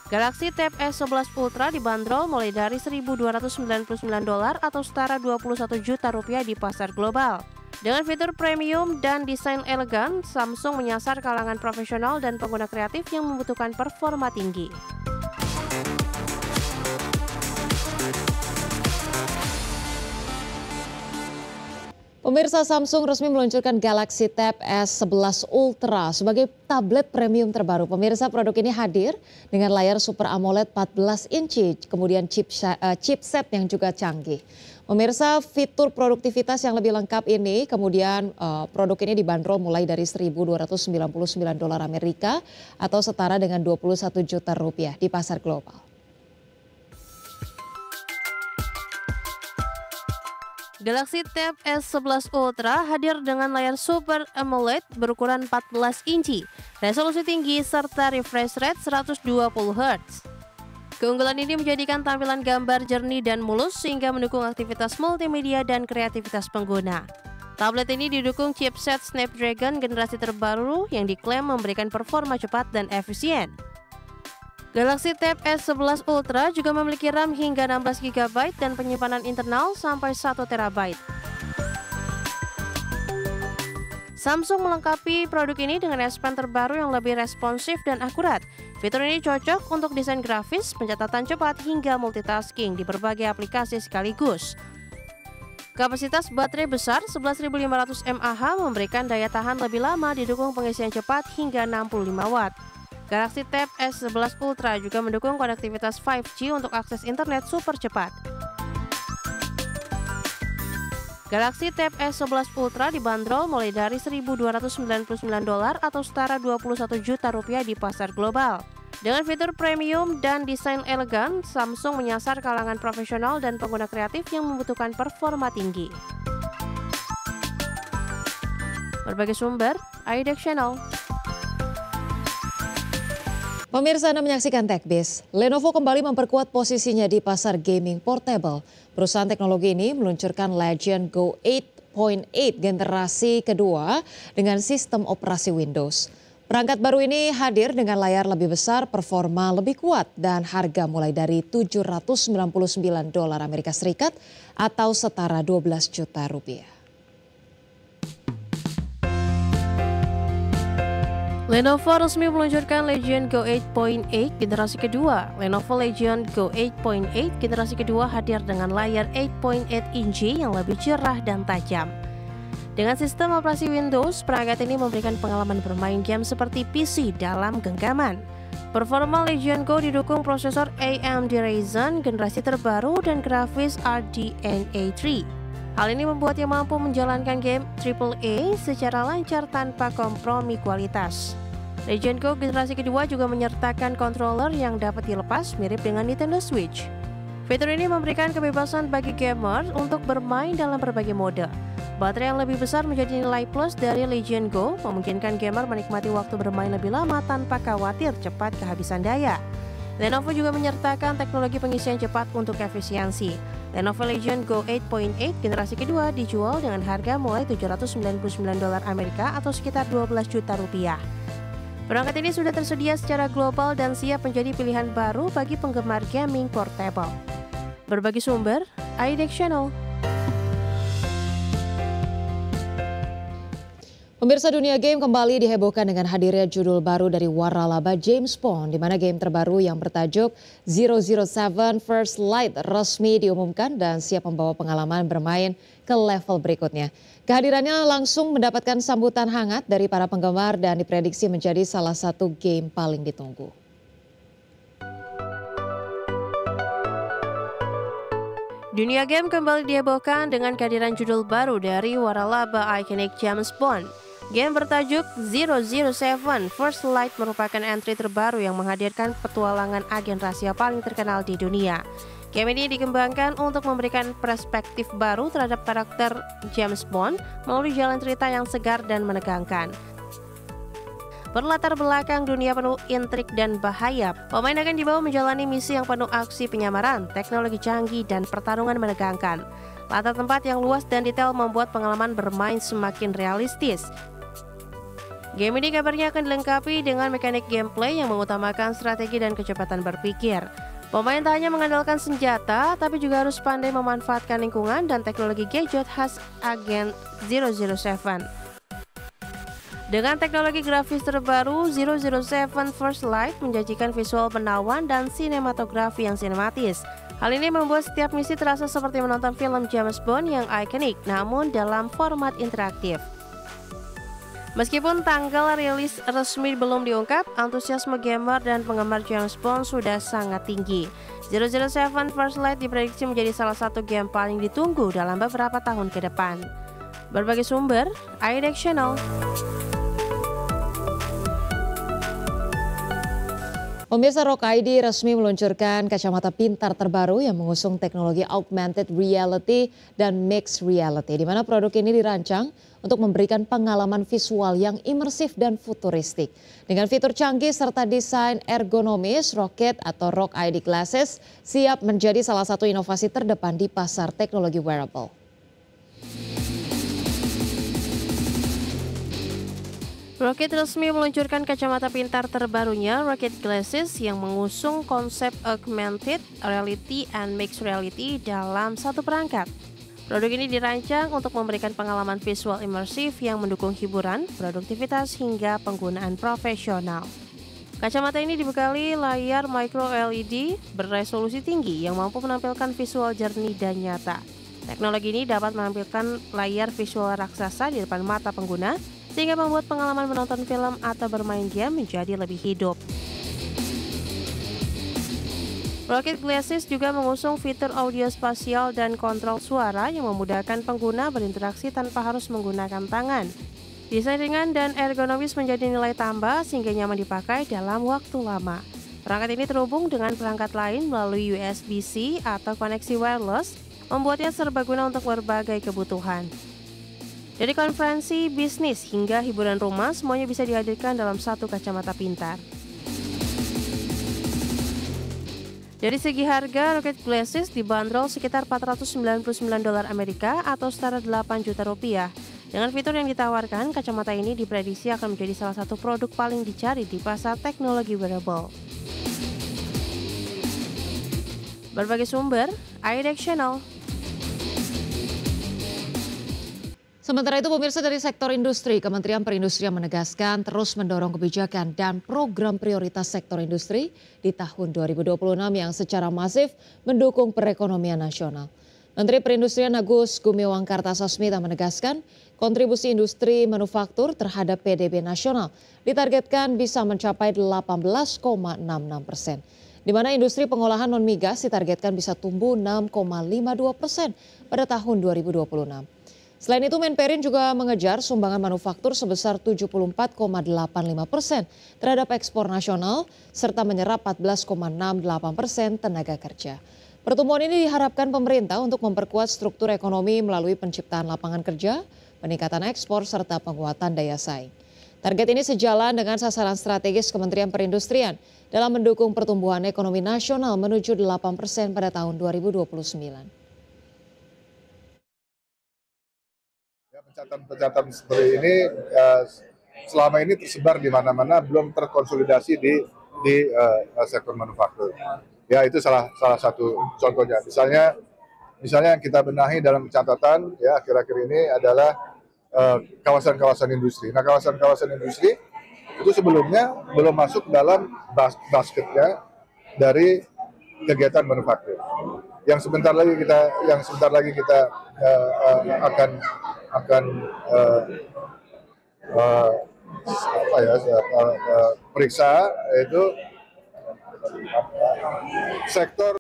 Galaxy Tab S11 Ultra dibanderol mulai dari $1.299 atau setara 21 juta rupiah di pasar global. Dengan fitur premium dan desain elegan, Samsung menyasar kalangan profesional dan pengguna kreatif yang membutuhkan performa tinggi. Pemirsa, Samsung resmi meluncurkan Galaxy Tab S11 Ultra sebagai tablet premium terbaru. Pemirsa, produk ini hadir dengan layar Super AMOLED 14 inci, kemudian chipset yang juga canggih. Pemirsa, fitur produktivitas yang lebih lengkap ini, kemudian produk ini dibanderol mulai dari $1.299 Amerika atau setara dengan 21 juta rupiah di pasar global. Galaxy Tab S11 Ultra hadir dengan layar Super AMOLED berukuran 14 inci, resolusi tinggi, serta refresh rate 120 Hz. Keunggulan ini menjadikan tampilan gambar jernih dan mulus sehingga mendukung aktivitas multimedia dan kreativitas pengguna. Tablet ini didukung chipset Snapdragon generasi terbaru yang diklaim memberikan performa cepat dan efisien. Galaxy Tab S11 Ultra juga memiliki RAM hingga 16 GB dan penyimpanan internal sampai 1 TB. Samsung melengkapi produk ini dengan S Pen terbaru yang lebih responsif dan akurat. Fitur ini cocok untuk desain grafis, pencatatan cepat, hingga multitasking di berbagai aplikasi sekaligus. Kapasitas baterai besar 11.500 mAh memberikan daya tahan lebih lama, didukung pengisian cepat hingga 65 Watt. Galaxy Tab S11 Ultra juga mendukung konektivitas 5G untuk akses internet super cepat. Galaxy Tab S11 Ultra dibanderol mulai dari $1.299 atau setara 21 juta rupiah di pasar global. Dengan fitur premium dan desain elegan, Samsung menyasar kalangan profesional dan pengguna kreatif yang membutuhkan performa tinggi. Berbagai sumber, iDeck Channel. Pemirsa, Anda menyaksikan TechBiz. Lenovo kembali memperkuat posisinya di pasar gaming portable. Perusahaan teknologi ini meluncurkan Legion Go 8.8 generasi kedua dengan sistem operasi Windows. Perangkat baru ini hadir dengan layar lebih besar, performa lebih kuat, dan harga mulai dari $799 Amerika Serikat atau setara 12 juta rupiah. Lenovo resmi meluncurkan Legion Go 8.8 generasi kedua. Lenovo Legion Go 8.8 generasi kedua hadir dengan layar 8.8 inci yang lebih cerah dan tajam. Dengan sistem operasi Windows, perangkat ini memberikan pengalaman bermain game seperti PC dalam genggaman. Performa Legion Go didukung prosesor AMD Ryzen generasi terbaru dan grafis RDNA 3. Hal ini membuatnya mampu menjalankan game AAA secara lancar tanpa kompromi kualitas. Legion Go generasi kedua juga menyertakan controller yang dapat dilepas mirip dengan Nintendo Switch. Fitur ini memberikan kebebasan bagi gamer untuk bermain dalam berbagai mode. Baterai yang lebih besar menjadi nilai plus dari Legion Go, memungkinkan gamer menikmati waktu bermain lebih lama tanpa khawatir cepat kehabisan daya. Lenovo juga menyertakan teknologi pengisian cepat untuk efisiensi. Lenovo Legion Go 8.8 generasi kedua dijual dengan harga mulai $799 Amerika atau sekitar 12 juta rupiah. Perangkat ini sudah tersedia secara global dan siap menjadi pilihan baru bagi penggemar gaming portable. Berbagi sumber, iDeck Channel. Pemirsa, dunia game kembali dihebohkan dengan hadirnya judul baru dari waralaba James Bond, di mana game terbaru yang bertajuk 007 First Light resmi diumumkan dan siap membawa pengalaman bermain ke level berikutnya. Kehadirannya langsung mendapatkan sambutan hangat dari para penggemar dan diprediksi menjadi salah satu game paling ditunggu. Dunia game kembali dihebohkan dengan kehadiran judul baru dari waralaba ikonik James Bond. Game bertajuk 007 First Light merupakan entry terbaru yang menghadirkan petualangan agen rahasia paling terkenal di dunia. Game ini dikembangkan untuk memberikan perspektif baru terhadap karakter James Bond melalui jalan cerita yang segar dan menegangkan. Berlatar belakang dunia penuh intrik dan bahaya, pemain akan dibawa menjalani misi yang penuh aksi penyamaran, teknologi canggih, dan pertarungan menegangkan. Latar tempat yang luas dan detail membuat pengalaman bermain semakin realistis. Game ini kabarnya akan dilengkapi dengan mekanik gameplay yang mengutamakan strategi dan kecepatan berpikir. Pemain tak hanya mengandalkan senjata, tapi juga harus pandai memanfaatkan lingkungan dan teknologi gadget khas Agent 007. Dengan teknologi grafis terbaru, 007 First Light menjanjikan visual menawan dan sinematografi yang sinematis. Hal ini membuat setiap misi terasa seperti menonton film James Bond yang ikonik, namun dalam format interaktif. Meskipun tanggal rilis resmi belum diungkap, antusiasme gamer dan penggemar James Bond sudah sangat tinggi. 007 First Light diprediksi menjadi salah satu game paling ditunggu dalam beberapa tahun ke depan. Berbagai sumber, iDeck Channel. Pemirsa, ROG ID resmi meluncurkan kacamata pintar terbaru yang mengusung teknologi augmented reality dan mixed reality, di mana produk ini dirancang untuk memberikan pengalaman visual yang imersif dan futuristik. Dengan fitur canggih serta desain ergonomis, Rocket atau ROG ID Glasses siap menjadi salah satu inovasi terdepan di pasar teknologi wearable. Rocket resmi meluncurkan kacamata pintar terbarunya, Rocket Glasses, yang mengusung konsep augmented reality and mixed reality dalam satu perangkat. Produk ini dirancang untuk memberikan pengalaman visual imersif yang mendukung hiburan, produktivitas, hingga penggunaan profesional. Kacamata ini dibekali layar micro LED beresolusi tinggi yang mampu menampilkan visual jernih dan nyata. Teknologi ini dapat menampilkan layar visual raksasa di depan mata pengguna, sehingga membuat pengalaman menonton film atau bermain game menjadi lebih hidup. Rocket Glasses juga mengusung fitur audio spasial dan kontrol suara yang memudahkan pengguna berinteraksi tanpa harus menggunakan tangan. Desain ringan dan ergonomis menjadi nilai tambah sehingga nyaman dipakai dalam waktu lama. Perangkat ini terhubung dengan perangkat lain melalui USB-C atau koneksi wireless, membuatnya serbaguna untuk berbagai kebutuhan. Dari konferensi bisnis hingga hiburan rumah, semuanya bisa dihadirkan dalam satu kacamata pintar. Dari segi harga, Rocket Glasses dibanderol sekitar $499 Amerika atau setara 8 juta rupiah. Dengan fitur yang ditawarkan, kacamata ini diprediksi akan menjadi salah satu produk paling dicari di pasar teknologi wearable. Berbagai sumber, iDeck Channel. Sementara itu, pemirsa, dari sektor industri, Kementerian Perindustrian menegaskan terus mendorong kebijakan dan program prioritas sektor industri di tahun 2026 yang secara masif mendukung perekonomian nasional. Menteri Perindustrian Agus Gumiwang Kartasasmita menegaskan kontribusi industri manufaktur terhadap PDB nasional ditargetkan bisa mencapai 18,66%, di mana industri pengolahan non-migas ditargetkan bisa tumbuh 6,52% pada tahun 2026. Selain itu, Menperin juga mengejar sumbangan manufaktur sebesar 74,85% terhadap ekspor nasional, serta menyerap 14,68% tenaga kerja. Pertumbuhan ini diharapkan pemerintah untuk memperkuat struktur ekonomi melalui penciptaan lapangan kerja, peningkatan ekspor, serta penguatan daya saing. Target ini sejalan dengan sasaran strategis Kementerian Perindustrian dalam mendukung pertumbuhan ekonomi nasional menuju 8% pada tahun 2029. Pencatatan seperti ini selama ini tersebar di mana-mana, belum terkonsolidasi di sektor manufaktur. Ya, itu salah satu contohnya. Misalnya yang kita benahi dalam pencatatan ya akhir-akhir ini adalah kawasan-kawasan industri. Nah, kawasan-kawasan industri itu sebelumnya belum masuk dalam basketnya dari kegiatan manufaktur. Yang sebentar lagi kita akan periksa, yaitu sektor